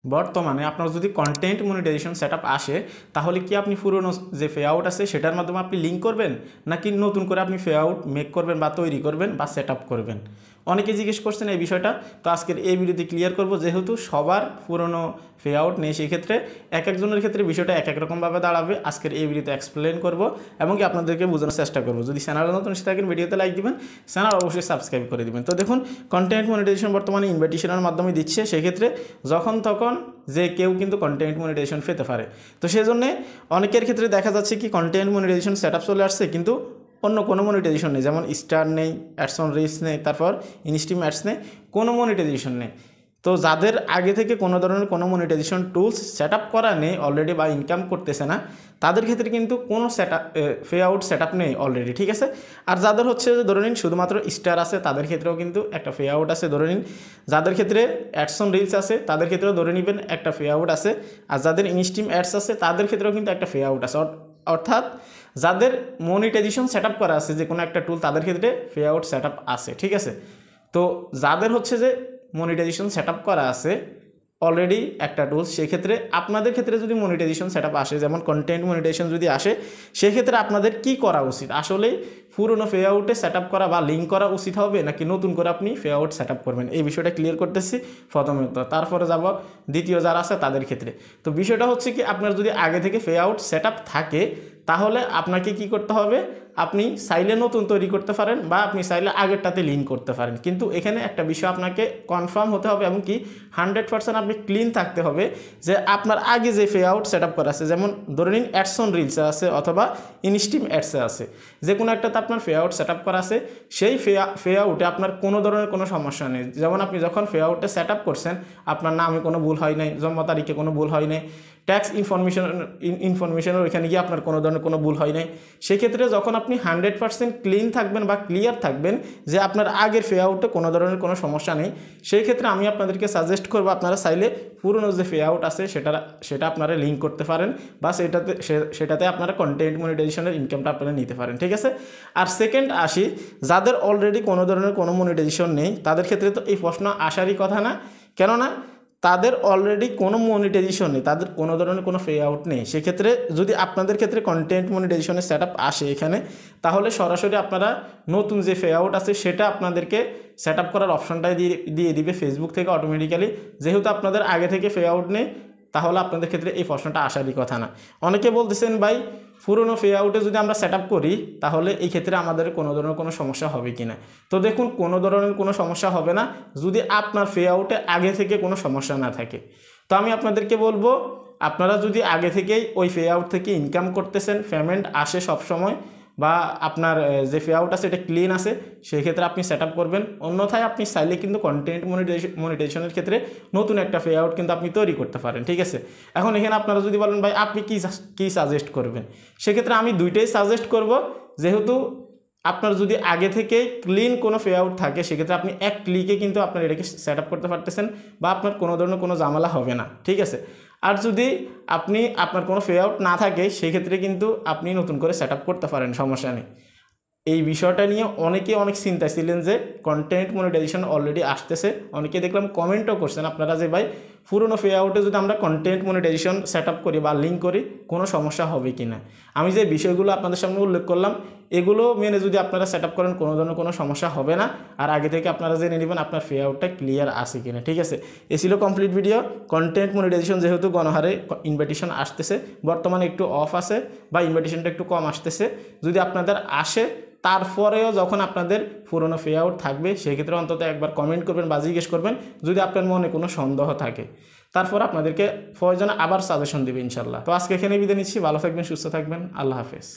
বর্তমানে আপনার যদি কন্টেন্ট মনিটাইজেশন সেটআপ আসে, তাহলে কি আপনি পুরনো যে পে আউট আছে সেটার মাধ্যমে আপনি লিঙ্ক করবেন, নাকি নতুন করে আপনি পে আউট মেক করবেন বা তৈরি করবেন বা সেটআপ করবেন? অনেকে জিজ্ঞেস করছেন এই বিষয়টা। তো আজকের এই ভিডিওতে ক্লিয়ার করব, যেহেতু সবার পুরনো পে আউট নেই, সেই ক্ষেত্রে এক একজনের ক্ষেত্রে বিষয়টা এক এক রকমভাবে দাঁড়াবে। আজকের এই ভিডিওতে এক্সপ্লেন করব এবং কি আপনাদেরকে বোঝানোর চেষ্টা করব। যদি চ্যানেলে নতুন এসে থাকেন, ভিডিওতে লাইক দিবেন, চ্যানেল অবশ্যই সাবস্ক্রাইব করে দিবেন। তো দেখুন, কন্টেন্ট মনিটাইজেশন বর্তমানে ইনভাইটেশনের মাধ্যমে দিচ্ছে, সেক্ষেত্রে যখন তখন যে কেউ কিন্তু কন্টেন্ট মনিটাইজেশন পেতে পারে। তো সেই জন্য অনেকের ক্ষেত্রে দেখা যাচ্ছে কি কন্টেন্ট মনিটাইজেশন সেটআপ চলে আসছে, কিন্তু অন্য কোনো মনিটাইজেশন নেই, যেমন স্টার নেই, অ্যাডস অন রিচ নেই, তারপর ইনস্ট্রিম অ্যাডস নেই, কোনো মনিটাইজেশন নেই। তো যাদের আগে থেকে কোনো ধরনের কোনো মনিটাইজেশন টুলস সেটআপ করা নেই অলরেডি বা ইনকাম করতেছে না, তাদের ক্ষেত্রে কিন্তু কোনো পে আউট সেটআপ নেই অলরেডি, ঠিক আছে। আর যাদের হচ্ছে ধরে নিন শুধুমাত্র স্টার আছে, তাদের ক্ষেত্রেও কিন্তু একটা পে আউট আছে ধরে নিন। যাদের ক্ষেত্রে অ্যাডস অন রিলস আছে, তাদের ক্ষেত্রেও ধরে নেবেন একটা পে আউট আছে। আর যাদের ইনস্ট্রিম অ্যাডস আছে, তাদের ক্ষেত্রেও কিন্তু একটা পে আউট আছে। অর্থাৎ যাদের মনিটাইজেশন সেটআপ করা আছে যে কোনো একটা টুল, তাদের ক্ষেত্রে পে আউট সেটআপ আছে, ঠিক আছে। তো যাদের হচ্ছে যে মনিটাইজেশন সেটআপ করা আছে অলরেডি একটা টুলস, সেক্ষেত্রে আপনাদের ক্ষেত্রে যদি মনিটাইজেশন সেটআপ আসে, যেমন কন্টেন্ট মনিটাইজেশন যদি আসে, সেক্ষেত্রে আপনাদের কি করা উচিত? আসলেই পুরনো পে আউটে সেটআপ করা বা লিঙ্ক করা উচিত হবে, নাকি নতুন করে আপনি পে আউট সেটআপ করবেন? এই বিষয়টা ক্লিয়ার করতেছি প্রথমত, তারপরে যাব দ্বিতীয় যারা আছে তাদের ক্ষেত্রে। তো বিষয়টা হচ্ছে কি, আপনার যদি আগে থেকে পে আউট সেটআপ থাকে, তাহলে আপনাকে কি করতে হবে? আপনি চাইলে নতুন তৈরি করতে পারেন বা আপনি চাইলে আগেরটাতে লিঙ্ক করতে পারেন, কিন্তু এখানে একটা বিষয় আপনাকে কনফার্ম হতে হবে এবং কি 100% আপনি ক্লিন থাকতে হবে যে আপনার আগে যে পে আউট সেট আপ করা আছে, যেমন ধরে নিন অ্যাডস অন রিলসে আছে অথবা ইনস্ট্রিম অ্যাডসে আছে, যে কোনো একটাতে আপনার পে আউট সেট আপ করা আছে, সেই পে আউটে আপনার কোনো ধরনের কোনো সমস্যা নেই। যেমন আপনি যখন পে আউটে সেট আপ করছেন, আপনার নামে কোনো ভুল হয় নাই, জন্ম তারিখে কোনো ভুল হয় নাই, ট্যাক্স ইনফরমেশনের ওইখানে গিয়ে আপনার কোনো ধরনের কোনো ভুল হয় নাই। সেক্ষেত্রে যখন আপনি 100% ক্লিন থাকবেন বা ক্লিয়ার থাকবেন যে আপনার আগের পে আউটে কোনো ধরনের কোনো সমস্যা নেই, সেই ক্ষেত্রে আমি আপনাদেরকে সাজেস্ট করবো আপনারা চাইলে পুরনো যে পে আউট আছে সেটা আপনারা লিঙ্ক করতে পারেন বা সেটাতে আপনারা কন্টেন্ট মনিটাইজেশনের ইনকামটা আপনারা নিতে পারেন, ঠিক আছে। আর সেকেন্ড আসি, যাদের অলরেডি কোনো ধরনের কোনো মনিটাইজেশন নেই, তাদের ক্ষেত্রে তো এই প্রশ্ন আসারই কথা না, কেননা তাদের অলরেডি কোনো মনিটাইজেশন নেই, তাদের কোনো ধরনের কোনো পে আউট নেই। সেক্ষেত্রে যদি আপনাদের ক্ষেত্রে কন্টেন্ট মনিটাইজেশনের সেট আপ আসে এখানে, তাহলে সরাসরি আপনারা নতুন যে পে আউট আছে সেটা আপনাদেরকে সেট আপ করার অপশনটাই দিয়ে দিবে ফেসবুক থেকে অটোমেটিক্যালি। যেহেতু আপনাদের আগে থেকে পে আউট নেই, তাহলে আপনাদের ক্ষেত্রে এই প্রশ্নটা আসারই কথা না। অনেকে বলতেছেন ভাই পুরনো পে আউটে যদি আমরা সেট আপ করি, তাহলে এই ক্ষেত্রে আমাদের কোনো ধরনের কোনো সমস্যা হবে কি না? তো দেখুন, কোনো ধরনের কোনো সমস্যা হবে না যদি আপনার পে আউটে আগে থেকে কোনো সমস্যা না থাকে। তো আমি আপনাদেরকে বলবো, আপনারা যদি আগে থেকেই ওই পে আউট থেকে ইনকাম করতেছেন, পেমেন্ট আসে সবসময়, বা আপনার যে পে আউট আছে এটা ক্লিন আছে, সেই ক্ষেত্রে আপনি সেট আপ করবেন। অন্যথায় আপনি চাইলে কিন্তু কন্টেন্ট মনিটাইজেশনের ক্ষেত্রে নতুন একটা পে আউট কিন্তু আপনি তৈরি করতে পারেন, ঠিক আছে। এখন এখানে আপনারা যদি বলেন ভাই আপনি কি সাজেস্ট করবেন, সেক্ষেত্রে আমি দুইটাই সাজেস্ট করব। যেহেতু আপনার যদি আগে থেকে ক্লিন কোনো পে আউট থাকে, সেক্ষেত্রে আপনি এক ক্লিকে কিন্তু আপনার এটাকে সেট আপ করতে পারতেছেন বা আপনার কোনো ধরনের কোনো ঝামেলা হবে না, ঠিক আছে। আর যদি আপনার কোনো পে আউট না থাকে, সেক্ষেত্রে কিন্তু আপনি নতুন করে সেট আপ করতে পারেন, সমস্যা নেই। এই বিষয়টা নিয়ে অনেকে অনেক চিন্তায় ছিলেন যে কন্টেন্ট মনিটাইজেশন অলরেডি আসতেছে, অনেকে দেখলাম কমেন্টও করছেন আপনারা যে ভাই পুরনো পে আউটে যদি আমরা কন্টেন্ট মনিটাইজেশন সেট আপ করি বা লিঙ্ক করি, কোনো সমস্যা হবে কি না। আমি যে বিষয়গুলো আপনাদের সামনে উল্লেখ করলাম, এগুলো মেনে যদি আপনারা সেট আপ করেন, কোনো ধরনের কোনো সমস্যা হবে না। আর আগে থেকে আপনারা জেনে নেবেন আপনার পে আউটটা ক্লিয়ার আছে কিনা, ঠিক আছে। এ ছিল কমপ্লিট ভিডিও। কন্টেন্ট মনিটাইজেশন যেহেতু গণহারে ইনভাইটেশন আসতেছে, বর্তমানে একটু অফ আছে বা ইনভাইটেশনটা একটু কম আসতেছে, যদি আপনাদের আসে তারপরেও যখন আপনাদের পুরনো পে আউট থাকবে, সেক্ষেত্রে অন্তত একবার কমেন্ট করবেন বা জিজ্ঞেস করবেন যদি আপনার মনে কোনো সন্দেহ থাকে। তারপর আপনাদেরকে প্রয়োজনে আবার সাজেশন দেবে ইনশাল্লাহ। তো আজকে এখানে বিদায় নিচ্ছি, ভালো থাকবেন, সুস্থ থাকবেন, আল্লাহ হাফেজ।